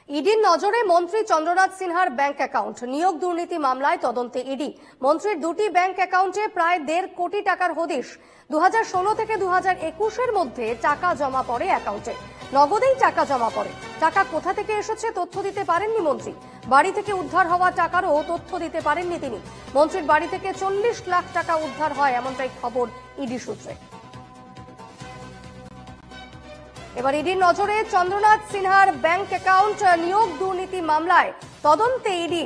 ইডির নজরে মন্ত্রী চন্দ্রনাথ সিনহার ব্যাংক অ্যাকাউন্ট। নিয়োগ দুর্নীতি মামলায় তদন্তে ইডি। মন্ত্রীর দুটি ব্যাংক অ্যাকাউন্টে প্রায় 1.5 কোটি টাকার হদিশ। 2016 থেকে 2021-এর মধ্যে টাকা জমা পড়ে অ্যাকাউন্টে, নগদেই টাকা জমা পড়ে। টাকা কোথা থেকে এসেছে তথ্য দিতে পারেননি মন্ত্রী। বাড়ি থেকে উদ্ধার হওয়া টাকারও তথ্য দিতে পারেননি তিনি। মন্ত্রীর বাড়ি থেকে 40 লাখ টাকা উদ্ধার হয়, এমনটাই খবর ইডি সূত্রে। এবার ইডির নজরে চন্দ্রনাথ সিনহার ব্যাংক অ্যাকাউন্ট। নিয়োগ দুর্নীতি মামলায় তদন্তে ইডি।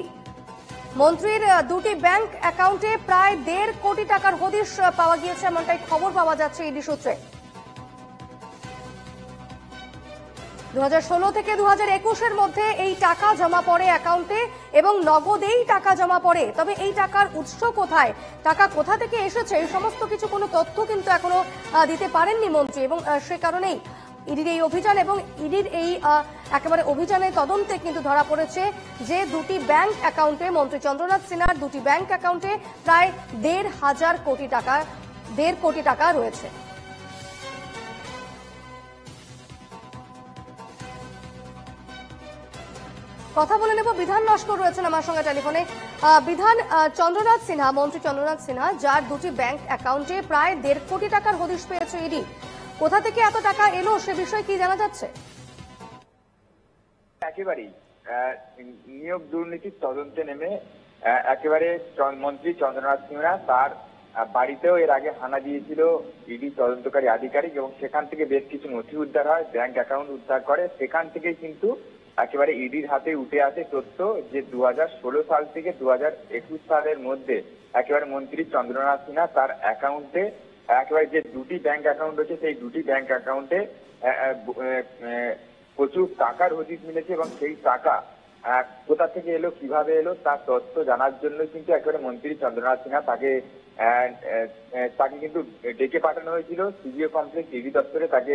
মন্ত্রীর দুটি ব্যাংক অ্যাকাউন্টে প্রায় 1.5 কোটি টাকার হদিশ পাওয়া গিয়েছে, এমনটাই খবর পাওয়া যাচ্ছে ইডি সূত্রে। 2016 থেকে 2021-এর মধ্যে এই টাকা জমা পড়ে অ্যাকাউন্টে এবং নগদেই টাকা জমা পড়ে। তবে এই টাকার উৎস কোথায়, টাকা কোথা থেকে এসেছে, এই সমস্ত কিছু কোনো তথ্য কিন্তু এখনো দিতে পারেননি মন্ত্রী। এবং সে কারণেই ইডির এই অভিযান এবং ইডির এই একেবারে অভিযানের তদন্তে কিন্তু ধরা পড়েছে যে দুটি ব্যাংক অ্যাকাউন্টে, মন্ত্রী চন্দ্রনাথ সিনহার দুটি ব্যাংক অ্যাকাউন্টে প্রায় 1.5 কোটি টাকা রয়েছে। কথা বলে নেব, বিধান নস্কর রয়েছেন আমার সঙ্গে টেলিফোনে। বিধান, চন্দ্রনাথ সিনহা, মন্ত্রী চন্দ্রনাথ সিনহা, যার দুটি ব্যাংক অ্যাকাউন্টে প্রায় 1.5 কোটি টাকার হদিশ পেয়েছে ইডি, কোথা থেকে এত টাকা এলো সে বিষয়ে কি জানা যাচ্ছে? একেবারেই নিয়োগ দুর্নীতির তদন্তে নেমে একেবারে মন্ত্রী চন্দ্রনাথ সিনহা তার বাড়িতেও এর আগে হানা দিয়েছিল ইডি তদন্তকারী আধিকারিক এবং সেখান থেকে বেশ কিছু নথি উদ্ধার হয়, ব্যাংক অ্যাকাউন্ট উদ্ধার করে। সেখান থেকেই কিন্তু একেবারে ইডির হাতে উঠে আসে তথ্য যে 2016 সাল থেকে 2021 সালের মধ্যে একেবারে মন্ত্রী চন্দ্রনাথ সিনহা তার অ্যাকাউন্টে একেবারে যে দুটি ব্যাংক অ্যাকাউন্ট রয়েছে সেই দুটি ব্যাংক অ্যাকাউন্টে প্রচুর টাকার হদিশ মিলেছে এবং সেই টাকা কোথা থেকে এলো, কিভাবে এলো তার তথ্য জানার জন্য কিন্তু একেবারে মন্ত্রী চন্দ্রনাথ সিনহা তাকে কিন্তু ডেকে পাঠানো হয়েছিল সিবিও কমপ্লেক্স ইডি দপ্তরে। তাকে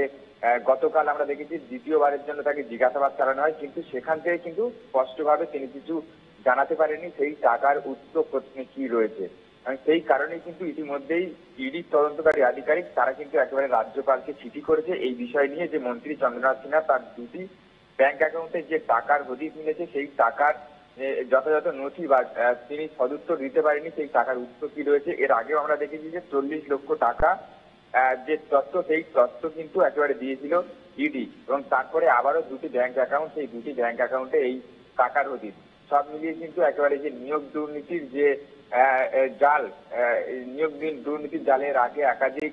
গতকাল আমরা দেখেছি দ্বিতীয়বারের জন্য তাকে জিজ্ঞাসাবাদ চালানো হয়, কিন্তু সেখান থেকে কিন্তু স্পষ্টভাবে তিনি কিছু জানাতে পারেননি সেই টাকার উৎস কি রয়েছে। সেই কারণে কিন্তু ইতিমধ্যেই ইডি তদন্তকারী আধিকারিক তারা কিন্তু একেবারে রাজ্যপালকে চিঠি করেছে এই বিষয় নিয়ে যে মন্ত্রী চন্দ্রনাথ সিনহা তার দুটি ব্যাংক অ্যাকাউন্টে যে টাকার হদিশ মিলেছে সেই টাকার যথাযথ নথি বা তিনি সদুত্তর দিতে পারেনি, সেই টাকার উৎস কি রয়েছে। এর আগেও আমরা দেখেছি যে 40 লক্ষ টাকা যে তথ্য, সেই তথ্য কিন্তু একেবারে দিয়েছিল ইডি এবং তারপরে আবারও দুটি ব্যাংক অ্যাকাউন্ট, সেই দুটি ব্যাংক অ্যাকাউন্টে এই টাকার হদিশ। সব মিলিয়ে কিন্তু একেবারে যে নিয়োগ দুর্নীতির যে জাল, নিয়োগ দুর্নীতির জালের আগে একাধিক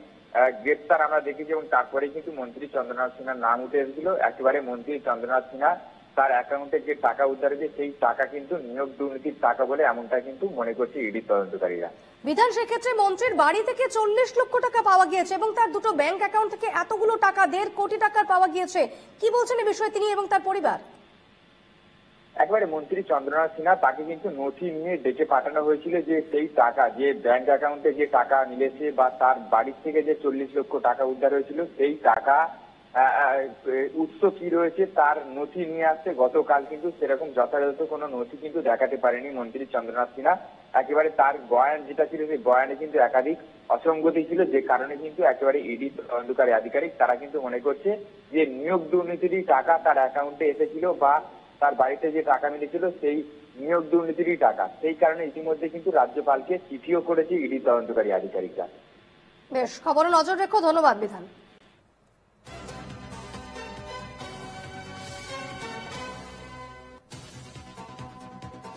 গ্রেপ্তার আমরা দেখেছি এবং তারপরে কিন্তু মন্ত্রী চন্দ্রনাথ সিনহার নাম উঠে এসেছিল। একেবারে মন্ত্রী চন্দ্রনাথ সিনহা তার অ্যাকাউন্টে যে টাকা উদ্ধার হয়েছে সেই টাকা কিন্তু নিয়োগ দুর্নীতির টাকা বলে এমনটা কিন্তু মনে করছে ইডি তদন্তকারীরা। বিধান, সেক্ষেত্রে মন্ত্রীর বাড়ি থেকে 40 লক্ষ টাকা পাওয়া গিয়েছে এবং তার দুটো ব্যাংক অ্যাকাউন্ট থেকে এতগুলো টাকা 1.5 কোটি টাকার পাওয়া গিয়েছে, কি বলছেন এই বিষয়ে তিনি এবং তার পরিবার? একবারে মন্ত্রী চন্দ্রনাথ সিনহা তাকে কিন্তু নথি নিয়ে ডেকে পাঠানো হয়েছিল যে সেই টাকা যে ব্যাংক অ্যাকাউন্টে যে টাকা মিলেছে বা তার বাড়ির থেকে যে 40 লক্ষ টাকা উদ্ধার হয়েছিল সেই টাকা উৎস কি রয়েছে তার নথি নিয়ে আসছে। গতকাল কিন্তু সেরকম যথাযথ কোনো নথি কিন্তু দেখাতে পারেনি মন্ত্রী চন্দ্রনাথ সিনহা। একেবারে তার বয়ান যেটা ছিল সেই বয়ানে কিন্তু একাধিক অসঙ্গতি ছিল, যে কারণে কিন্তু একেবারে ইডি তদন্তকারী আধিকারিক তারা কিন্তু মনে করছে যে নিয়োগ দুর্নীতিরই টাকা তার অ্যাকাউন্টে এসেছিল বা তার বাড়িতে যে টাকা মিলেছিল সেই নিয়োগ দুর্নীতিরই টাকা। সেই কারণে ইতিমধ্যে কিন্তু রাজ্যপালকে চিঠিও করেছে ইডি তদন্তকারী আধিকারিকরা। বেশ, খবরে নজর রেখো। ধন্যবাদ বিধান।